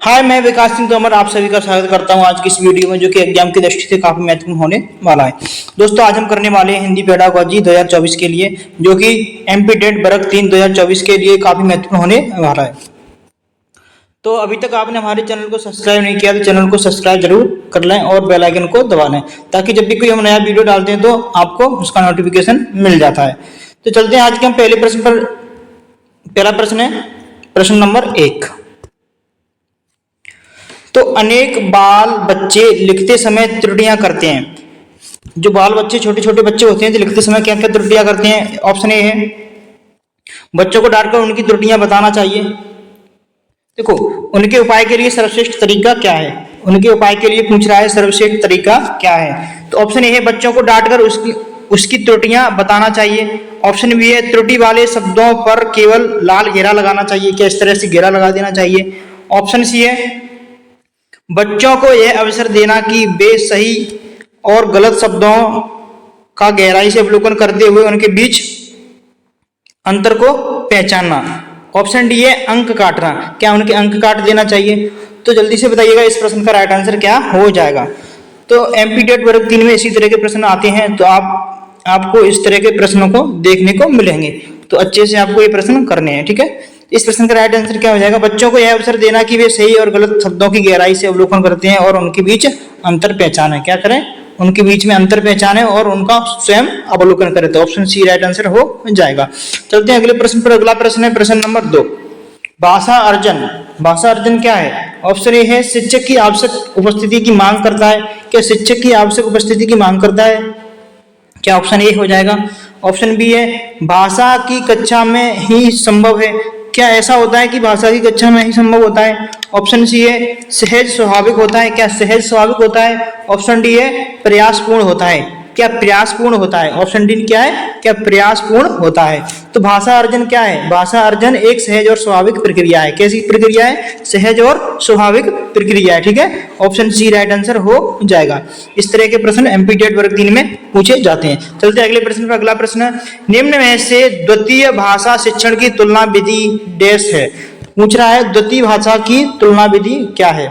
हाय, मैं विकास सिंह तोमर आप सभी का स्वागत करता हूं आज की इस वीडियो में, जो कि एग्जाम की दृष्टि से काफी महत्वपूर्ण होने वाला है। दोस्तों, आज हम करने वाले हैं हिंदी पेडागोजी 2024 के लिए, जो कि एमपी टेट वर्ग 3 2024 के लिए काफी महत्वपूर्ण होने वाला है। तो अभी तक आपने हमारे चैनल को सब्सक्राइब नहीं किया तो चैनल को सब्सक्राइब जरूर कर लें और बेल आइकन को दबा लें, ताकि जब भी कोई हम नया वीडियो डालते हैं तो आपको उसका नोटिफिकेशन मिल जाता है। तो चलते हैं आज के हम पहले प्रश्न पर। पहला प्रश्न है प्रश्न नंबर 1। तो अनेक बाल बच्चे लिखते समय त्रुटियां करते हैं। जो बाल बच्चे छोटे छोटे बच्चे होते हैं जो लिखते समय क्या क्या त्रुटियां करते हैं। ऑप्शन ए है बच्चों को डांटकर उनकी त्रुटियां बताना चाहिए। देखो, उनके उपाय के लिए सर्वश्रेष्ठ तरीका क्या है। उनके उपाय के लिए पूछ रहा है सर्वश्रेष्ठ तरीका क्या है। तो ऑप्शन ए है बच्चों को डांटकर उसकी त्रुटियां बताना चाहिए। ऑप्शन बी है त्रुटि वाले शब्दों पर केवल लाल घेरा लगाना चाहिए। क्या इस तरह से घेरा लगा देना चाहिए। ऑप्शन सी है बच्चों को यह अवसर देना कि वे सही और गलत शब्दों का गहराई से अवलोकन करते हुए उनके बीच अंतर को पहचानना। ऑप्शन डी है अंक काटना। क्या उनके अंक काट देना चाहिए। तो जल्दी से बताइएगा इस प्रश्न का राइट आंसर क्या हो जाएगा। तो एमपी टेट वर्ग 3 में इसी तरह के प्रश्न आते हैं, तो आपको इस तरह के प्रश्नों को देखने को मिलेंगे। तो अच्छे से आपको ये प्रश्न करने हैं, ठीक है। इस प्रश्न का राइट आंसर क्या हो जाएगा। बच्चों को यह अवसर देना कि वे सही और गलत शब्दों की गहराई से अवलोकन करते हैं और उनके बीच अंतर पहचाने। क्या करें, उनके बीच में अंतर पहचाने और उनका स्वयं अवलोकन करें। तो ऑप्शन सी राइट आंसर हो जाएगा। चलते हैं अगले प्रश्न पर। अगला प्रश्न है प्रश्न नंबर 2। भाषा अर्जन। भाषा अर्जन क्या है। ऑप्शन ए है शिक्षक की आवश्यक उपस्थिति की मांग करता है। क्या शिक्षक की आवश्यक उपस्थिति की मांग करता है। क्या ऑप्शन ए हो जाएगा। ऑप्शन बी है भाषा की कक्षा में ही संभव है। क्या ऐसा होता है कि भाषा की कक्षा में ही संभव होता है। ऑप्शन सी है सहज स्वाभाविक होता है। क्या सहज स्वाभाविक होता है। ऑप्शन डी है प्रयासपूर्ण होता है। क्या प्रयासपूर्ण होता है। ऑप्शन डी क्या है, क्या प्रयासपूर्ण होता है। तो भाषा अर्जन क्या है। भाषा अर्जन एक सहज और स्वाभाविक प्रक्रिया है। कैसी प्रक्रिया है, सहज और स्वाभाविक प्रक्रिया है, ठीक है। ऑप्शन सी राइट आंसर हो जाएगा। इस तरह के प्रश्न एमपी टेट वर्ग 3 में पूछे जाते हैं। चलते अगले प्रश्न पर। अगला प्रश्न है निम्न में से द्वितीय भाषा शिक्षण की तुलना विधि डैश है। पूछ रहा है द्वितीय भाषा की तुलना विधि क्या है।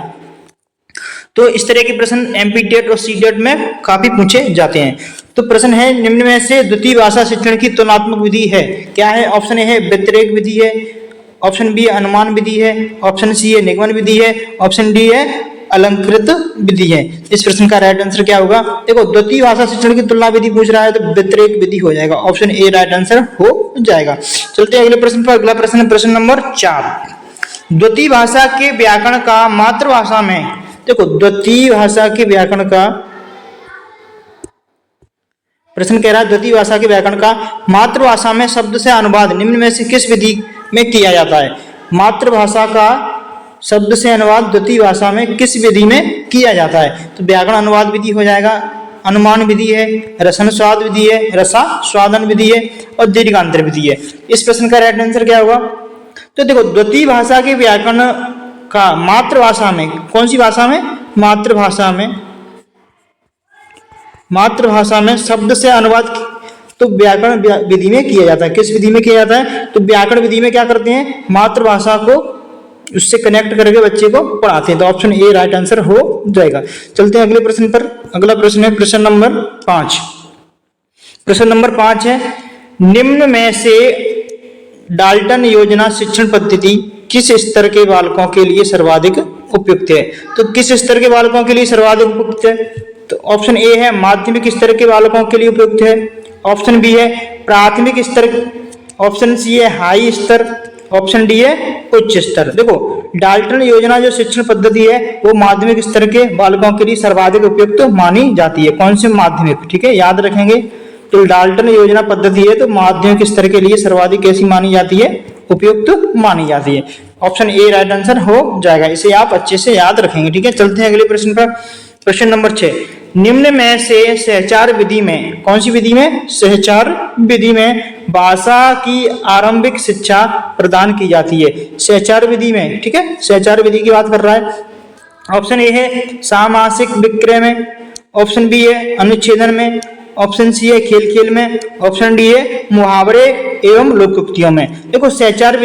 तो इस तरह के प्रश्न एमपी टेट और सी टेट में काफी पूछे जाते हैं। तो प्रश्न है निम्न में से द्वितीय भाषा शिक्षण की तुलनात्मक विधि है। क्या है। ऑप्शन ए है व्यतिरेक विधि है। ऑप्शन बी अनुमान विधि है। ऑप्शन सी है निगमन विधि है। ऑप्शन डी है अलंकृत विधि है। इस प्रश्न का राइट आंसर क्या होगा। देखो, द्वितीय भाषा शिक्षण की तुलना विधि पूछ रहा है तो व्यतिरेक विधि हो जाएगा। ऑप्शन ए राइट आंसर हो जाएगा। चलते हैं अगले प्रश्न पर। अगला प्रश्न प्रश्न नंबर 4। द्वितीय भाषा के व्याकरण का मातृभाषा में। देखो, द्वितीय भाषा के व्याकरण का प्रश्न कह रहा है द्वितीय भाषा के व्याकरण का मातृभाषा में शब्द से अनुवाद निम्न में से किस विधि में किया जाता है। मातृभाषा का शब्द से अनुवाद द्वितीय भाषा में किस विधि में किया जाता है। तो व्याकरण अनुवाद विधि हो जाएगा, अनुमान विधि है, रसन स्वाद विधि है, रसा स्वादन विधि है और दीर्घांतर विधि है। इस प्रश्न का राइट आंसर क्या होगा। तो देखो, द्वितीय भाषा के व्याकरण का मातृभाषा में, कौन सी भाषा में, मातृभाषा में, मातृभाषा में शब्द से अनुवाद तो व्याकरण विधि में किया जाता है। किस विधि में किया जाता है। तो व्याकरण विधि में क्या करते हैं, मातृभाषा को उससे कनेक्ट करके बच्चे को पढ़ाते हैं। तो ऑप्शन ए राइट आंसर हो जाएगा। चलते हैं अगले प्रश्न पर। अगला प्रश्न है प्रश्न नंबर 5। प्रश्न नंबर 5 है निम्न में से डाल्टन योजना शिक्षण पद्धति किस स्तर के बालकों के लिए सर्वाधिक उपयुक्त है। तो किस स्तर के बालकों के लिए सर्वाधिक उपयुक्त है। तो ऑप्शन ए है माध्यमिक स्तर के बालकों के लिए उपयुक्त है। ऑप्शन बी है प्राथमिक स्तर। ऑप्शन सी है हाई स्तर। ऑप्शन डी है उच्च स्तर। देखो, डाल्टन योजना जो शिक्षण पद्धति है वो माध्यमिक स्तर के बालकों के लिए सर्वाधिक उपयुक्त मानी जाती है। कौन से माध्यमिक, ठीक है, याद रखेंगे। तो डाल्टन योजना पद्धति है तो माध्यमिक स्तर के लिए सर्वाधिक कैसी मानी जाती है, उपयुक्त मानी जाती है। ऑप्शन ए राइट आंसर हो जाएगा। इसे आप अच्छे से याद रखेंगे, ठीक है। चलते हैं अगले प्रश्न पर। प्रश्न नंबर 6 निम्न में से सहचार विधि में, कौन सी विधि में, सहचार विधि में भाषा की आरंभिक शिक्षा प्रदान की जाती है। सहचार विधि में, ठीक है, सहचार विधि की बात कर रहा है। ऑप्शन ए है सामासिक विक्रय में। ऑप्शन बी है अनुच्छेदन में। ऑप्शन सी है खेल खेल में, ऑप्शन डी है मुहावरे एवं लोकोक्तियों में। देखो सहचार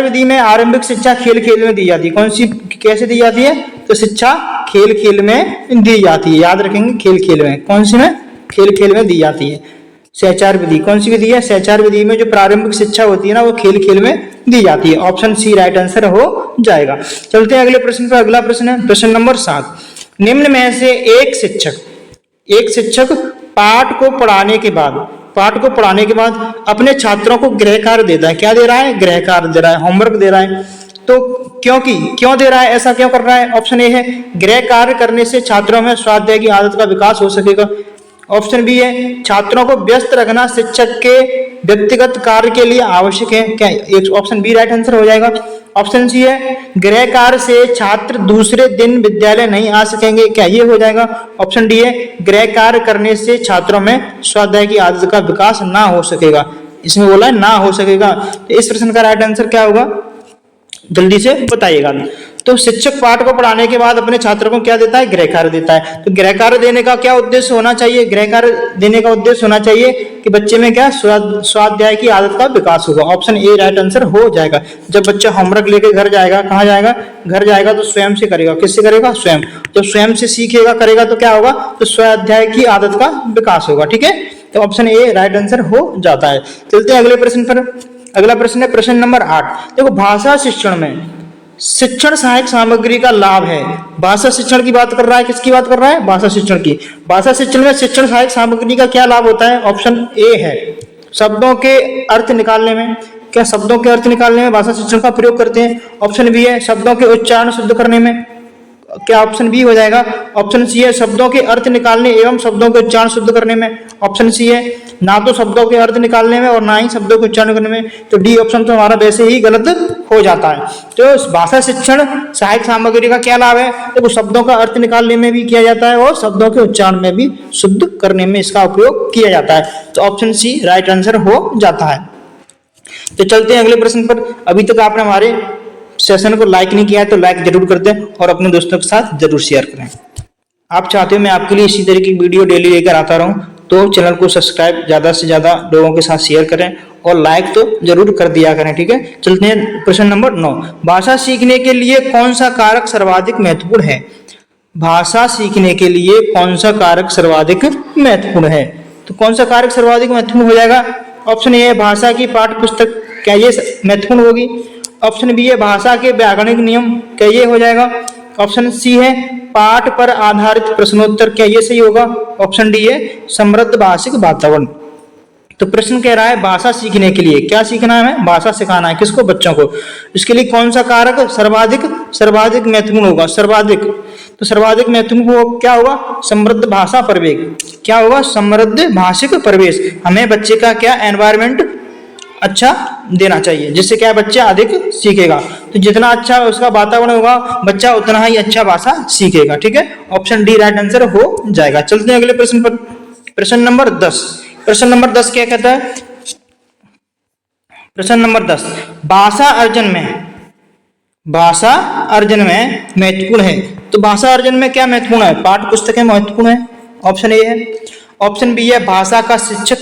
विधि में आरंभिक शिक्षा खेल खेल में दी जाती है। कौन सी कैसे दी जाती है? तो शिक्षा खेल खेल में दी जाती है, याद रखेंगे खेल खेल में। कौन सी में? खेल खेल में दी जाती है सहचार विधि। कौन सी विधि है? सहचार विधि में जो प्रारंभिक शिक्षा होती है ना वो खेल खेल में दी जाती है। ऑप्शन सी राइट आंसर हो जाएगा। चलते हैं अगले प्रश्न पर। अगला प्रश्न है प्रश्न नंबर 7। निम्न में से एक शिक्षक पाठ को पढ़ाने के बाद अपने छात्रों को गृह कार्य देता है। क्या दे रहा है? गृह कार्य दे रहा है, होमवर्क दे रहा है। तो क्यों दे रहा है, ऐसा क्यों कर रहा है? ऑप्शन ए है गृह कार्य करने से छात्रों में स्वाध्याय की आदत का विकास हो सकेगा। ऑप्शन बी है छात्रों को व्यस्त रखना शिक्षक के व्यक्तिगत कार्य के लिए आवश्यक है। क्या ऑप्शन बी राइट आंसर हो जाएगा। ऑप्शन सी है गृह कार्य से छात्र दूसरे दिन विद्यालय नहीं आ सकेंगे। क्या ये हो जाएगा? ऑप्शन डी है गृह कार्य करने से छात्रों में स्वाध्याय की आदत का विकास ना हो सकेगा। इसमें बोला है ना हो सकेगा। तो इस प्रश्न का राइट आंसर क्या होगा, जल्दी से बताइएगा। तो शिक्षक पाठ को पढ़ाने के बाद अपने छात्रों को क्या देता है? गृह कार्य देता है। तो गृह कार्य देने का क्या उद्देश्य होना चाहिए? गृह कार्य देने का उद्देश्य होना चाहिए कि बच्चे में क्या स्वाध्याय की आदत का विकास होगा। ऑप्शन ए राइट आंसर हो जाएगा। जब बच्चा होमवर्क लेके घर जाएगा, कहाँ जाएगा? घर जाएगा तो स्वयं से करेगा। किससे करेगा? स्वयं। तो स्वयं से सीखेगा, करेगा तो क्या होगा? तो स्वाध्याय की आदत का विकास होगा। ठीक है, तो ऑप्शन ए राइट आंसर हो जाता है। चलते हैं अगले प्रश्न पर। अगला प्रश्न है प्रश्न नंबर 8। देखो भाषा शिक्षण में शिक्षण सहायक सामग्री का लाभ है। भाषा शिक्षण की बात कर रहा है। किसकी बात कर रहा है? भाषा शिक्षण की। भाषा शिक्षण में शिक्षण सहायक सामग्री का क्या लाभ होता है? ऑप्शन ए है शब्दों के अर्थ निकालने में। क्या शब्दों के अर्थ निकालने में भाषा शिक्षण का प्रयोग करते हैं? ऑप्शन बी है शब्दों के उच्चारण शुद्ध करने में। क्या ऑप्शन बी हो जाएगा। ऑप्शन सी है शब्दों के अर्थ निकालने एवं शब्दों के उच्चारण शुद्ध करने में। ऑप्शन सी है ना तो शब्दों के अर्थ निकालने में और ना ही शब्दों के उच्चारण करने में। तो डी ऑप्शन तो हमारा वैसे ही गलत हो जाता है। तो भाषा शिक्षण सहायक सामग्री का क्या लाभ है? देखो शब्दों का अर्थ निकालने में भी किया जाता है और शब्दों के उच्चारण में भी शुद्ध करने में इसका उपयोग किया जाता है। तो ऑप्शन सी राइट आंसर हो जाता है। तो चलते हैं अगले प्रश्न पर। अभी तक आपने हमारे सेशन को लाइक नहीं किया है तो लाइक जरूर कर दें और अपने दोस्तों के साथ जरूर शेयर करें। आप चाहते हो मैं आपके लिए इसी तरह की वीडियो डेली लेकर आता रहूं तो चैनल को सब्सक्राइब ज्यादा से ज्यादा लोगों के साथ शेयर करें और लाइक तो जरूर कर दिया करें। ठीक है, चलते हैं प्रश्न नंबर 9। भाषा सीखने के लिए कौन सा कारक सर्वाधिक महत्वपूर्ण है? भाषा सीखने के लिए कौन सा कारक सर्वाधिक महत्वपूर्ण है? तो कौन सा कारक सर्वाधिक महत्वपूर्ण हो जाएगा? ऑप्शन ए है भाषा की पाठ्य पुस्तक। क्या ये महत्वपूर्ण होगी? ऑप्शन बी है भाषा के व्याकरणिक नियम। क्या ये हो जाएगा? ऑप्शन सी है पाठ पर आधारित प्रश्नोत्तर। क्या ये सही होगा? ऑप्शन डी है समृद्ध भाषिक वातावरण। तो प्रश्न कह रहा है भाषा सीखने के लिए क्या सीखना है? भाषा सिखाना है। किसको? बच्चों को। इसके लिए कौन सा कारक सर्वाधिक महत्वपूर्ण होगा? सर्वाधिक। तो सर्वाधिक महत्वपूर्ण हो क्या होगा? समृद्ध भाषा प्रवेश। क्या होगा? समृद्ध भाषिक प्रवेश। हमें बच्चे का क्या एनवायरमेंट अच्छा देना चाहिए जिससे क्या बच्चा अधिक सीखेगा। तो जितना अच्छा उसका वातावरण होगा बच्चा उतना ही अच्छा भाषा सीखेगा। ठीक है, ऑप्शन डी राइट आंसर हो जाएगा। चलते हैं अगले प्रश्न पर। प्रश्न नंबर 10। प्रश्न नंबर 10 क्या कहता है? प्रश्न नंबर 10 भाषा अर्जन में महत्वपूर्ण है। तो भाषा अर्जन में क्या महत्वपूर्ण है? पाठ्य पुस्तकें महत्वपूर्ण है। ऑप्शन ए है। ऑप्शन बी है भाषा का शिक्षक।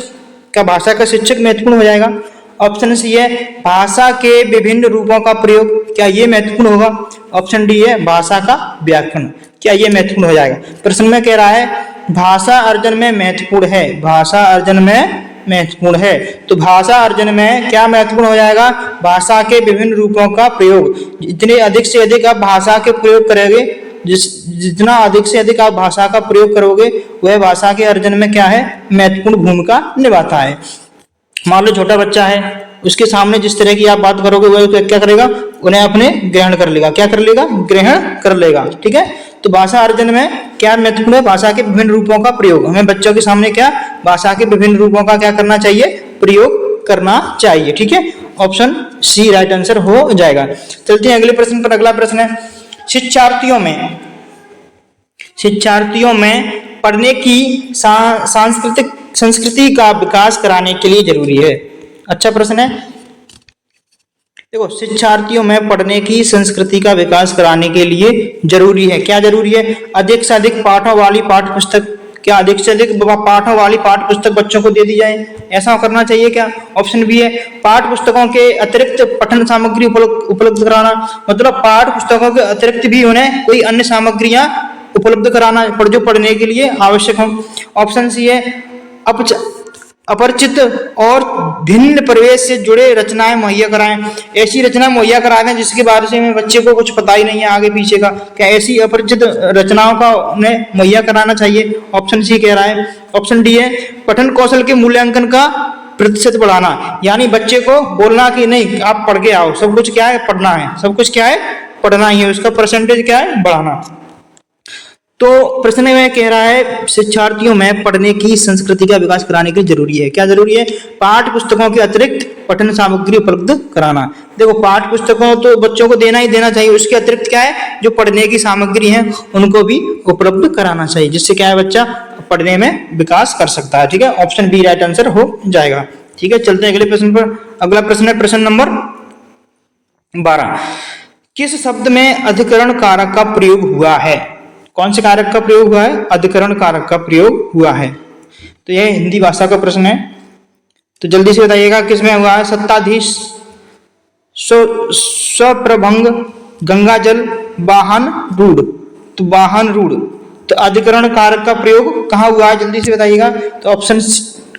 क्या भाषा का शिक्षक महत्वपूर्ण हो जाएगा? ऑप्शन सी है भाषा के विभिन्न रूपों का प्रयोग। क्या ये महत्वपूर्ण होगा? ऑप्शन डी है भाषा का व्याकरण। क्या ये महत्वपूर्ण हो जाएगा? प्रश्न में कह रहा है भाषा अर्जन में महत्वपूर्ण है। भाषा अर्जन में महत्वपूर्ण है। तो भाषा अर्जन में क्या महत्वपूर्ण हो जाएगा? भाषा के विभिन्न रूपों का प्रयोग। जितने अधिक से अधिक आप भाषा के प्रयोग करेंगे, जितना अधिक से अधिक आप भाषा का प्रयोग करोगे वह भाषा के अर्जन में क्या है? महत्वपूर्ण भूमिका निभाता है। मान लो छोटा बच्चा है, उसके सामने जिस तरह की आप बात करोगे वह क्या करेगा? उन्हें अपने ग्रहण कर लेगा। क्या कर लेगा? ग्रहण कर लेगा। ठीक है, तो भाषा अर्जन में क्या महत्वपूर्ण है? भाषा के विभिन्न रूपों का प्रयोग। हमें बच्चों के सामने क्या भाषा के विभिन्न रूपों का क्या करना चाहिए? प्रयोग करना चाहिए। ठीक है, ऑप्शन सी राइट आंसर हो जाएगा। चलते हैं अगले प्रश्न पर। अगला प्रश्न है शिक्षार्थियों में पढ़ने की सांस्कृतिक संस्कृति का विकास कराने के लिए जरूरी है। अच्छा प्रश्न है। देखो शिक्षार्थियों में पढ़ने की संस्कृति का विकास कराने के लिए जरूरी है। क्या जरूरी है? अधिक से अधिक पाठों वाली पाठ्य पुस्तक क्या अधिक से अधिक पाठों वाली पाठ्य पुस्तक बच्चों को दे दी जाए, ऐसा करना चाहिए क्या? ऑप्शन बी है पाठ्य पुस्तकों के अतिरिक्त पठन सामग्री उपलब्ध कराना, मतलब पाठ्य पुस्तकों के अतिरिक्त भी उन्हें कोई अन्य सामग्रियां उपलब्ध कराना जो पढ़ने के लिए आवश्यक हो। ऑप्शन सी है अपरिचित और भिन्न परिवेश से जुड़े रचनाएं मुहैया कराएं, ऐसी रचना मुहैया कराएं जिसके बारे में बच्चे को कुछ पता ही नहीं है आगे पीछे का, क्या ऐसी अपरिचित रचनाओं का उन्हें मुहैया कराना चाहिए? ऑप्शन सी कह रहा है। ऑप्शन डी है पठन कौशल के मूल्यांकन का प्रतिशत बढ़ाना, यानी बच्चे को बोलना कि नहीं आप पढ़ के आओ, सब कुछ क्या है पढ़ना है, सब कुछ क्या है पढ़ना ही है, उसका परसेंटेज क्या है बढ़ाना। तो प्रश्न में कह रहा है शिक्षार्थियों में पढ़ने की संस्कृति का विकास कराने की जरूरी है, क्या जरूरी है? पाठ्य पुस्तकों के अतिरिक्त पठन सामग्री उपलब्ध कराना। देखो पाठ्य पुस्तकों तो बच्चों को देना ही देना चाहिए, उसके अतिरिक्त क्या है जो पढ़ने की सामग्री है उनको भी उपलब्ध कराना चाहिए, जिससे क्या है बच्चा पढ़ने में विकास कर सकता है। ठीक है, ऑप्शन बी राइट आंसर हो जाएगा। ठीक है, चलते हैं अगले प्रश्न पर। अगला प्रश्न है प्रश्न नंबर 12। किस शब्द में अधिकरण कारक का प्रयोग हुआ है? कौन से कारक का प्रयोग हुआ है? अधिकरण कारक का प्रयोग हुआ है। तो यह हिंदी भाषा का प्रश्न है, तो जल्दी से बताइएगा किसमें हुआ है? सत्ताधीश, स्वप्रभंग, गंगाजल, वाहन रूढ़। तो वाहन रूढ़, तो अधिकरण कारक का प्रयोग कहाँ हुआ है जल्दी से बताइएगा। तो ऑप्शन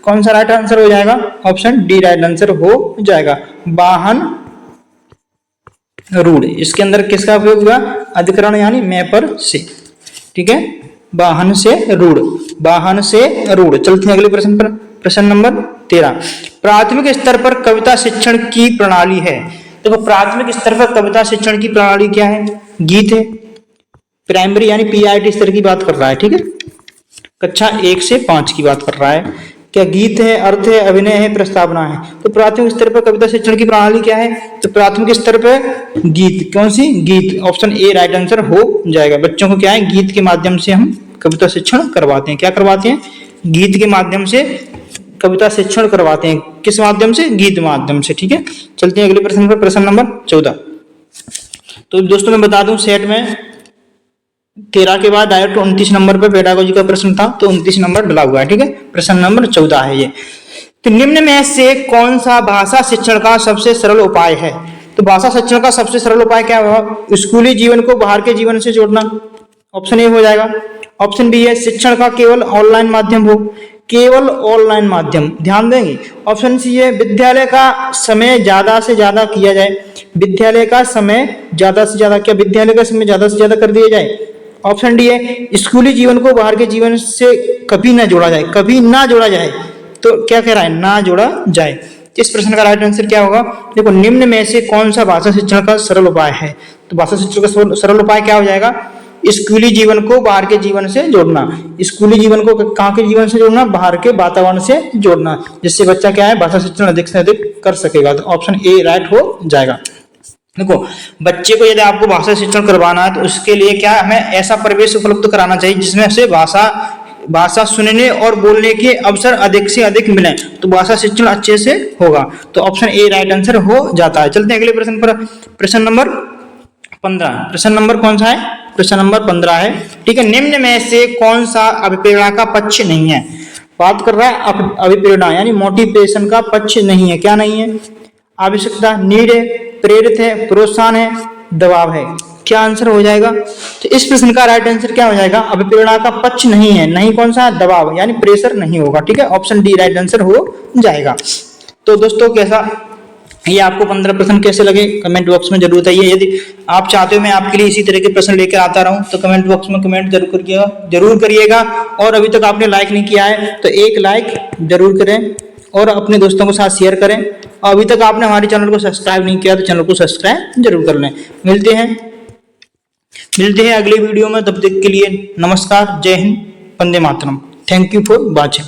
कौन सा राइट आंसर हो जाएगा? ऑप्शन डी राइट आंसर हो जाएगा, वाहन रूढ़। इसके अंदर किसका प्रयोग हुआ? अधिकरण यानी मैं पर से। ठीक है, वाहन से रूढ़, वाहन से रूढ़। चलते हैं अगले प्रश्न पर, प्रश्न नंबर 13। प्राथमिक स्तर पर कविता शिक्षण की प्रणाली है। देखो प्राथमिक स्तर पर कविता शिक्षण की प्रणाली क्या है? गीत है। प्राइमरी यानी PIT स्तर की बात कर रहा है। ठीक है, कक्षा 1 से 5 की बात कर रहा है। क्या गीत है, अर्थ है, अभिनय है, प्रस्तावना है। तो प्राथमिक स्तर पर कविता शिक्षण की प्रणाली क्या है? तो प्राथमिक स्तर पर गीत। कौन सी? गीत। ऑप्शन ए राइट आंसर हो जाएगा। बच्चों को क्या है गीत के माध्यम से हम कविता शिक्षण करवाते हैं। क्या करवाते हैं? गीत के माध्यम से कविता शिक्षण करवाते हैं। किस माध्यम से? गीत माध्यम से। ठीक है, चलते हैं अगले प्रश्न पर, प्रश्न नंबर 14। तो दोस्तों मैं बता दूं सेट में 13 के बाद डायरेक्ट 29 नंबर पर पेडागोजी का प्रश्न था, तो 29 नंबर डला हुआ है। ठीक है, प्रश्न नंबर 14 है ये। तो निम्न में से कौन सा भाषा शिक्षण का सबसे सरल उपाय है? तो भाषा शिक्षण का सबसे सरल उपाय क्या होगा? स्कूली जीवन को बाहर के जीवन से जोड़ना। ऑप्शन ए हो जाएगा। ऑप्शन बी है शिक्षण का केवल ऑनलाइन माध्यम हो, केवल ऑनलाइन माध्यम, ध्यान देंगे। ऑप्शन सी है विद्यालय का समय ज्यादा से ज्यादा किया जाए, विद्यालय का समय ज्यादा से ज्यादा, क्या विद्यालय का समय ज्यादा से ज्यादा कर दिया जाए? ऑप्शन डी है स्कूली जीवन को बाहर के जीवन से कभी ना जोड़ा जाए, कभी ना जोड़ा जाए। तो क्या कह रहा है? ना जोड़ा जाए। इस प्रश्न का राइट आंसर क्या होगा? देखो निम्न में से कौन सा भाषा शिक्षण का सरल उपाय है? तो भाषा शिक्षण का सरल उपाय क्या हो जाएगा? स्कूली जीवन को बाहर के जीवन से जोड़ना। स्कूली जीवन को कहाँ के जीवन से जोड़ना? बाहर के वातावरण से जोड़ना, जिससे बच्चा क्या है भाषा शिक्षण अधिक से अधिक कर सकेगा। तो ऑप्शन ए राइट हो जाएगा। देखो बच्चे को यदि आपको भाषा शिक्षण करवाना है तो उसके लिए क्या हमें ऐसा परिवेश उपलब्ध कराना चाहिए जिसमें से भाषा सुनने और बोलने के अवसर अधिक से अधिक मिले, तो भाषा शिक्षण अच्छे से होगा। तो ऑप्शन ए राइट आंसर हो जाता है। चलते हैं अगले प्रश्न पर, प्रश्न नंबर 15। प्रश्न नंबर कौन सा है? प्रश्न नंबर 15 है। ठीक है, निम्न में से कौन सा अभिप्रेरणा का पक्ष नहीं है? बात कर रहा है अभिप्रेरणा यानी मोटिवेशन का पक्ष नहीं है। क्या नहीं है? आवश्यकता, नीड है, प्रेरित है, प्रोत्साहन है, दबाव है। क्या आंसर हो जाएगा? तो इस प्रश्न का राइट आंसर क्या हो जाएगा? अभिप्रेरणा का पक्ष नहीं है। नहीं कौन सा? दबाव यानी प्रेशर नहीं होगा। ठीक है, ऑप्शन डी राइट आंसर हो जाएगा। तो दोस्तों कैसा ये आपको 15 प्रश्न कैसे लगे कमेंट बॉक्स में जरूर बताइए। यदि आप चाहते हो मैं आपके लिए इसी तरह के प्रश्न लेकर आता रहूं तो कमेंट बॉक्स में कमेंट जरूर करिएगा। और अभी तक आपने लाइक नहीं किया है तो एक लाइक जरूर करें और अपने दोस्तों के साथ शेयर करें। और अभी तक आपने हमारे चैनल को सब्सक्राइब नहीं किया तो चैनल को सब्सक्राइब जरूर कर लें। मिलते हैं अगली वीडियो में, तब तक के लिए नमस्कार, जय हिंद, वंदे मातरम। Thank you for watching.